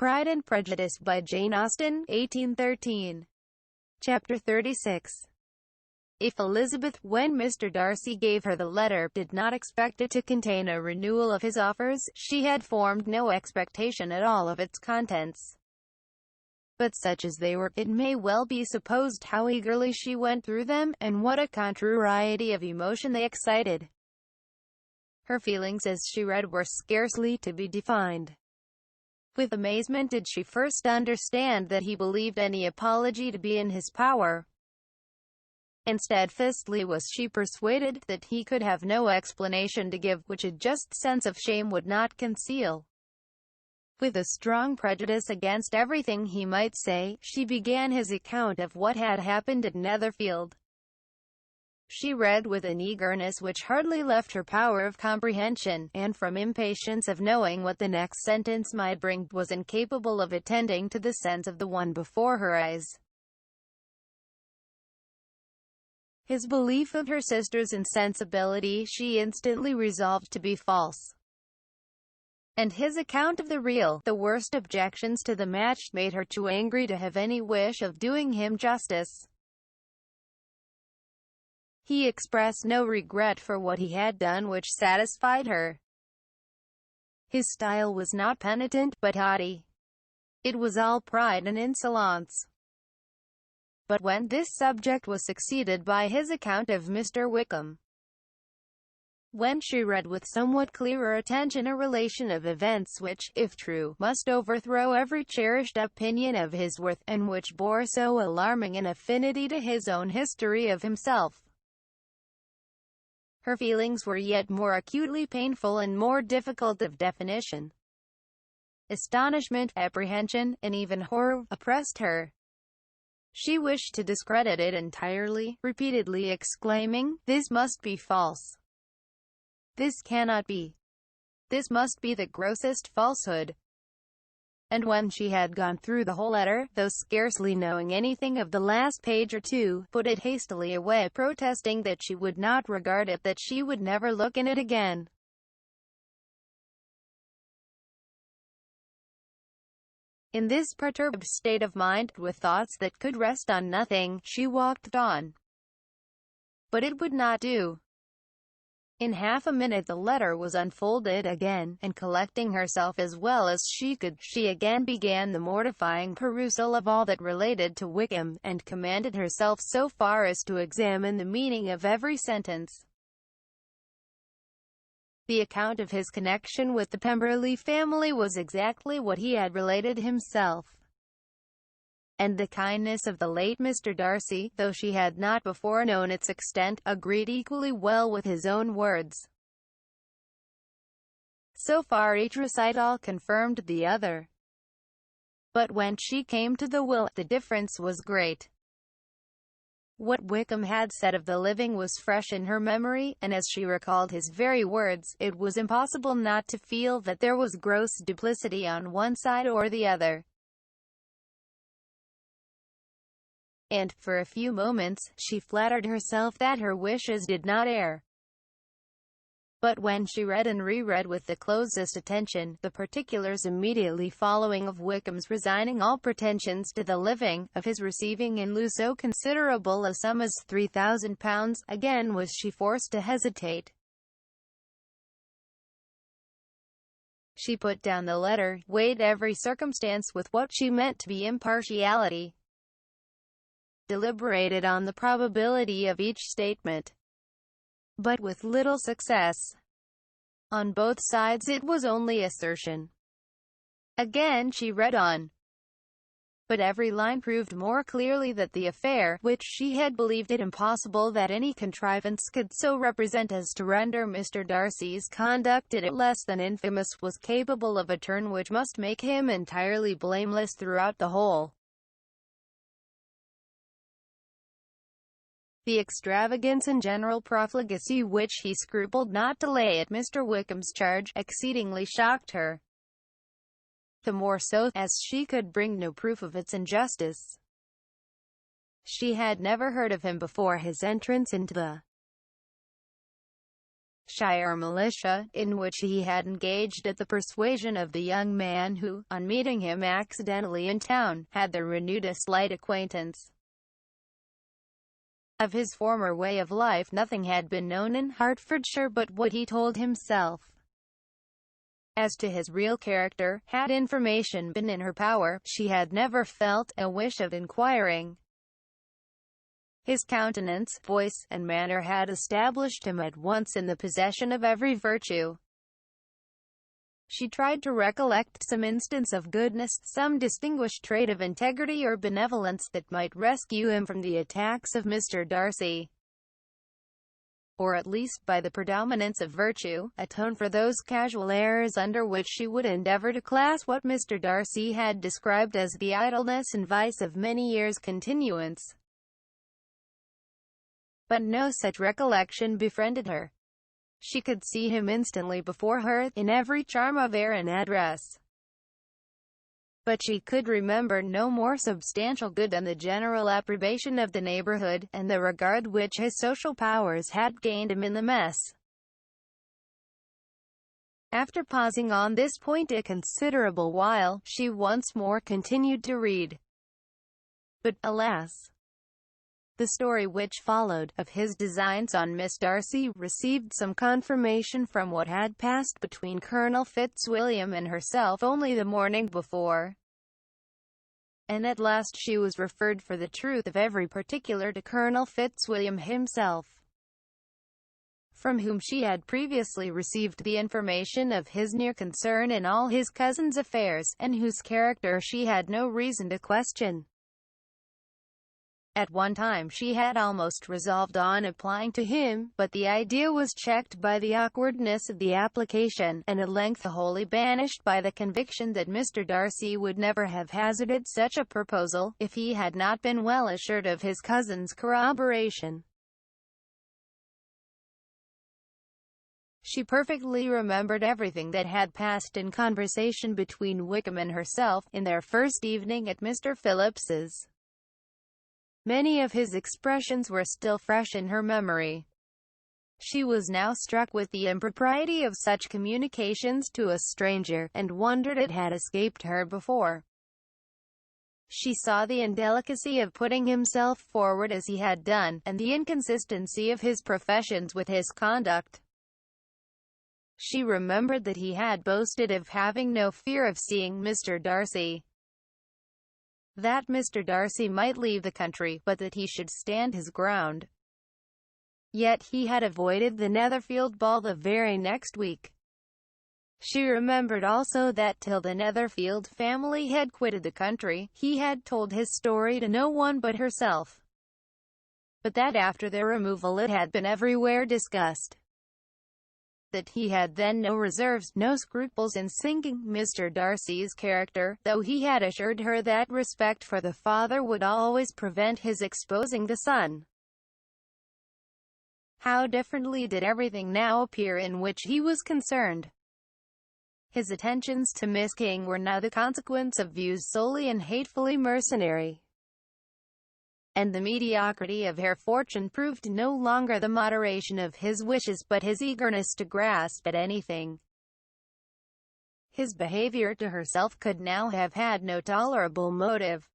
Pride and Prejudice by Jane Austen, 1813. Chapter 36. If Elizabeth, when Mr. Darcy gave her the letter, did not expect it to contain a renewal of his offers, she had formed no expectation at all of its contents. But such as they were, it may well be supposed how eagerly she went through them, and what a contrariety of emotion they excited. Her feelings as she read were scarcely to be defined. With amazement did she first understand that he believed any apology to be in his power, and steadfastly was she persuaded that he could have no explanation to give which a just sense of shame would not conceal. With a strong prejudice against everything he might say, she began his account of what had happened at Netherfield. She read with an eagerness which hardly left her power of comprehension, and from impatience of knowing what the next sentence might bring, was incapable of attending to the sense of the one before her eyes. His belief of her sister's insensibility she instantly resolved to be false, and his account of the worst objections to the match made her too angry to have any wish of doing him justice. He expressed no regret for what he had done which satisfied her. His style was not penitent, but haughty. It was all pride and insolence. But when this subject was succeeded by his account of Mr. Wickham, when she read with somewhat clearer attention a relation of events which, if true, must overthrow every cherished opinion of his worth, and which bore so alarming an affinity to his own history of himself, her feelings were yet more acutely painful and more difficult of definition. Astonishment, apprehension, and even horror oppressed her. She wished to discredit it entirely, repeatedly exclaiming, "This must be false. This cannot be. This must be the grossest falsehood." And when she had gone through the whole letter, though scarcely knowing anything of the last page or two, put it hastily away, protesting that she would not regard it, that she would never look in it again. In this perturbed state of mind, with thoughts that could rest on nothing, she walked on. But it would not do. In half a minute the letter was unfolded again, and collecting herself as well as she could, she again began the mortifying perusal of all that related to Wickham, and commanded herself so far as to examine the meaning of every sentence. The account of his connection with the Pemberley family was exactly what he had related himself, and the kindness of the late Mr. Darcy, though she had not before known its extent, agreed equally well with his own words. So far each recital confirmed the other. But when she came to the will, the difference was great. What Wickham had said of the living was fresh in her memory, and as she recalled his very words, it was impossible not to feel that there was gross duplicity on one side or the other. And, for a few moments, she flattered herself that her wishes did not err. But when she read and reread with the closest attention, the particulars immediately following of Wickham's resigning all pretensions to the living, of his receiving in lieu so considerable a sum as £3,000, again was she forced to hesitate. She put down the letter, weighed every circumstance with what she meant to be impartiality, deliberated on the probability of each statement, but with little success. On both sides it was only assertion. Again she read on, but every line proved more clearly that the affair, which she had believed it impossible that any contrivance could so represent as to render Mr. Darcy's conduct in it less than infamous, was capable of a turn which must make him entirely blameless throughout the whole. The extravagance and general profligacy which he scrupled not to lay at Mr. Wickham's charge, exceedingly shocked her. The more so, as she could bring no proof of its injustice. She had never heard of him before his entrance into the Shire militia, in which he had engaged at the persuasion of the young man who, on meeting him accidentally in town, had there renewed a slight acquaintance. Of his former way of life nothing had been known in Hertfordshire but what he told himself. As to his real character, had information been in her power, she had never felt a wish of inquiring. His countenance, voice, and manner had established him at once in the possession of every virtue. She tried to recollect some instance of goodness, some distinguished trait of integrity or benevolence that might rescue him from the attacks of Mr. Darcy, or at least, by the predominance of virtue, atone for those casual errors under which she would endeavour to class what Mr. Darcy had described as the idleness and vice of many years' continuance. But no such recollection befriended her. She could see him instantly before her, in every charm of air and address. But she could remember no more substantial good than the general approbation of the neighbourhood, and the regard which his social powers had gained him in the mess. After pausing on this point a considerable while, she once more continued to read. But, alas! The story which followed, of his designs on Miss Darcy, received some confirmation from what had passed between Colonel Fitzwilliam and herself only the morning before. And at last she was referred for the truth of every particular to Colonel Fitzwilliam himself, from whom she had previously received the information of his near concern in all his cousin's affairs, and whose character she had no reason to question. At one time she had almost resolved on applying to him, but the idea was checked by the awkwardness of the application, and at length wholly banished by the conviction that Mr. Darcy would never have hazarded such a proposal, if he had not been well assured of his cousin's corroboration. She perfectly remembered everything that had passed in conversation between Wickham and herself, in their first evening at Mr. Phillips's. Many of his expressions were still fresh in her memory. She was now struck with the impropriety of such communications to a stranger, and wondered it had escaped her before. She saw the indelicacy of putting himself forward as he had done, and the inconsistency of his professions with his conduct. She remembered that he had boasted of having no fear of seeing Mr. Darcy, that Mr. Darcy might leave the country, but that he should stand his ground. Yet he had avoided the Netherfield ball the very next week. She remembered also that till the Netherfield family had quitted the country, he had told his story to no one but herself, but that after their removal it had been everywhere discussed. That he had then no reserves, no scruples in sinking Mr. Darcy's character, though he had assured her that respect for the father would always prevent his exposing the son. How differently did everything now appear in which he was concerned! His attentions to Miss King were now the consequence of views solely and hatefully mercenary, and the mediocrity of her fortune proved no longer the moderation of his wishes but his eagerness to grasp at anything. His behavior to herself could now have had no tolerable motive.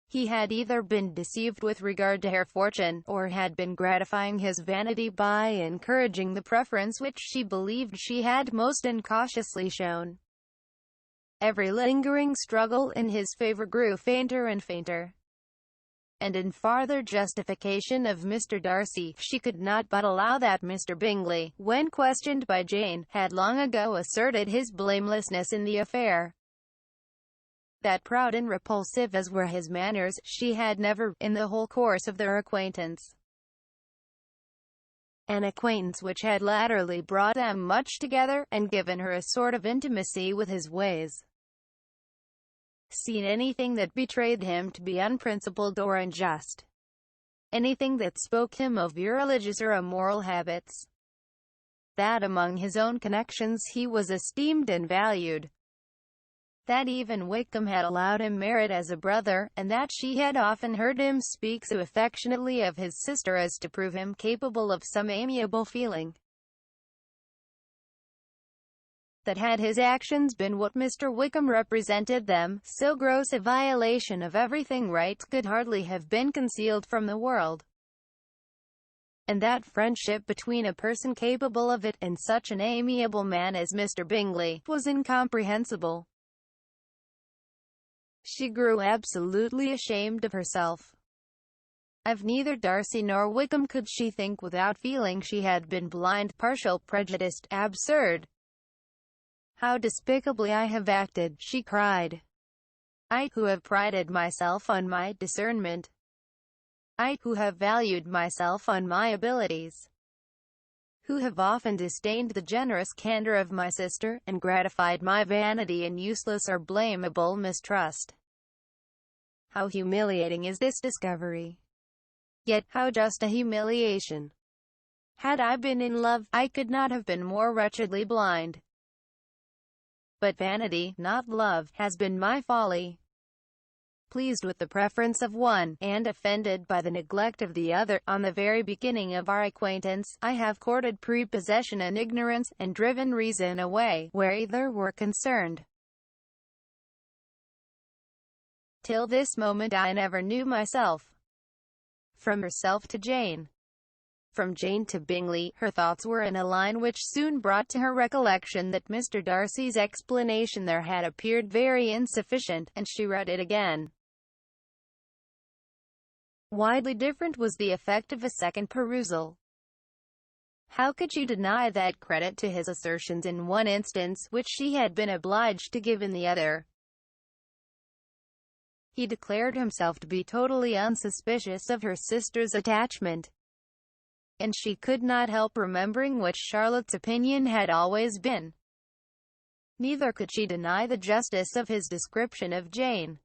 He had either been deceived with regard to her fortune, or had been gratifying his vanity by encouraging the preference which she believed she had most incautiously shown. Every lingering struggle in his favour grew fainter and fainter. And in farther justification of Mr. Darcy, she could not but allow that Mr. Bingley, when questioned by Jane, had long ago asserted his blamelessness in the affair. That proud and repulsive as were his manners, she had never, in the whole course of their acquaintance, an acquaintance which had latterly brought them much together, and given her a sort of intimacy with his ways, seen anything that betrayed him to be unprincipled or unjust, anything that spoke him of irreligious or immoral habits, that among his own connections he was esteemed and valued, that even Wickham had allowed him merit as a brother, and that she had often heard him speak so affectionately of his sister as to prove him capable of some amiable feeling. that had his actions been what Mr. Wickham represented them, so gross a violation of everything right could hardly have been concealed from the world. And that friendship between a person capable of it, and such an amiable man as Mr. Bingley, was incomprehensible. She grew absolutely ashamed of herself. Of neither Darcy nor Wickham could she think without feeling she had been blind, partial, prejudiced, absurd. "How despicably I have acted," she cried. "I, who have prided myself on my discernment. I, who have valued myself on my abilities. Who have often disdained the generous candor of my sister, and gratified my vanity in useless or blamable mistrust. How humiliating is this discovery! Yet, how just a humiliation! Had I been in love, I could not have been more wretchedly blind. But vanity, not love, has been my folly. Pleased with the preference of one, and offended by the neglect of the other, on the very beginning of our acquaintance, I have courted prepossession and ignorance, and driven reason away, where either were concerned. Till this moment I never knew myself." From herself to Jane. From Jane to Bingley, her thoughts were in a line which soon brought to her recollection that Mr. Darcy's explanation there had appeared very insufficient, and she read it again. Widely different was the effect of a second perusal. How could she deny that credit to his assertions in one instance, which she had been obliged to give in the other? He declared himself to be totally unsuspicious of her sister's attachment, and she could not help remembering what Charlotte's opinion had always been. Neither could she deny the justice of his description of Jane.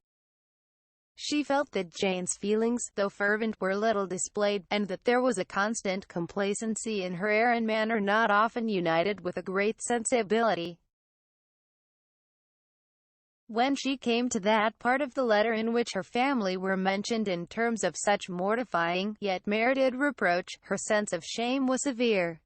She felt that Jane's feelings, though fervent, were little displayed, and that there was a constant complacency in her air and manner not often united with a great sensibility. When she came to that part of the letter in which her family were mentioned in terms of such mortifying, yet merited reproach, her sense of shame was severe.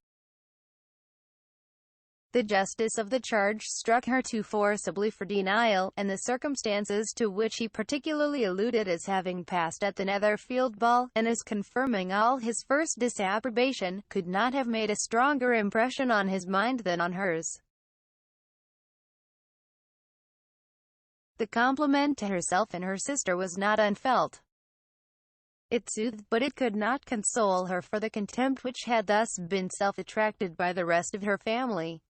The justice of the charge struck her too forcibly for denial, and the circumstances to which he particularly alluded as having passed at the Netherfield ball, and as confirming all his first disapprobation, could not have made a stronger impression on his mind than on hers. The compliment to herself and her sister was not unfelt. It soothed, but it could not console her for the contempt which had thus been self-attracted by the rest of her family.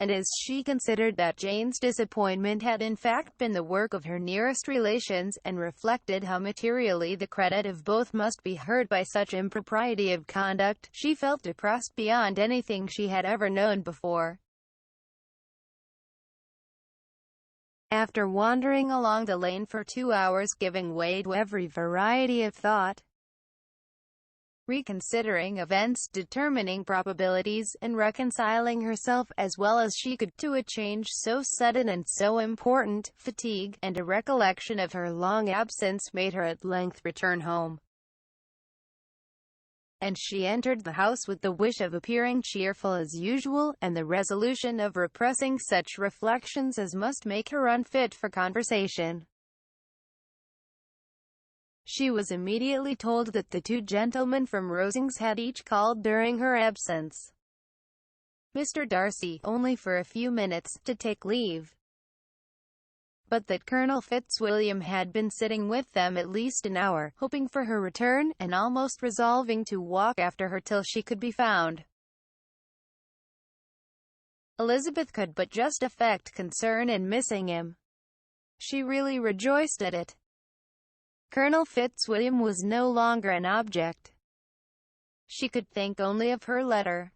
And as she considered that Jane's disappointment had in fact been the work of her nearest relations, and reflected how materially the credit of both must be hurt by such impropriety of conduct, she felt depressed beyond anything she had ever known before. After wandering along the lane for 2 hours, giving way to every variety of thought, reconsidering events, determining probabilities, and reconciling herself as well as she could to a change so sudden and so important, fatigue, and a recollection of her long absence made her at length return home. And she entered the house with the wish of appearing cheerful as usual, and the resolution of repressing such reflections as must make her unfit for conversation. She was immediately told that the 2 gentlemen from Rosings had each called during her absence. Mr. Darcy, only for a few minutes, to take leave, but that Colonel Fitzwilliam had been sitting with them at least an hour, hoping for her return, and almost resolving to walk after her till she could be found. Elizabeth could but just affect concern in missing him. She really rejoiced at it. Colonel Fitzwilliam was no longer an object. She could think only of her letter.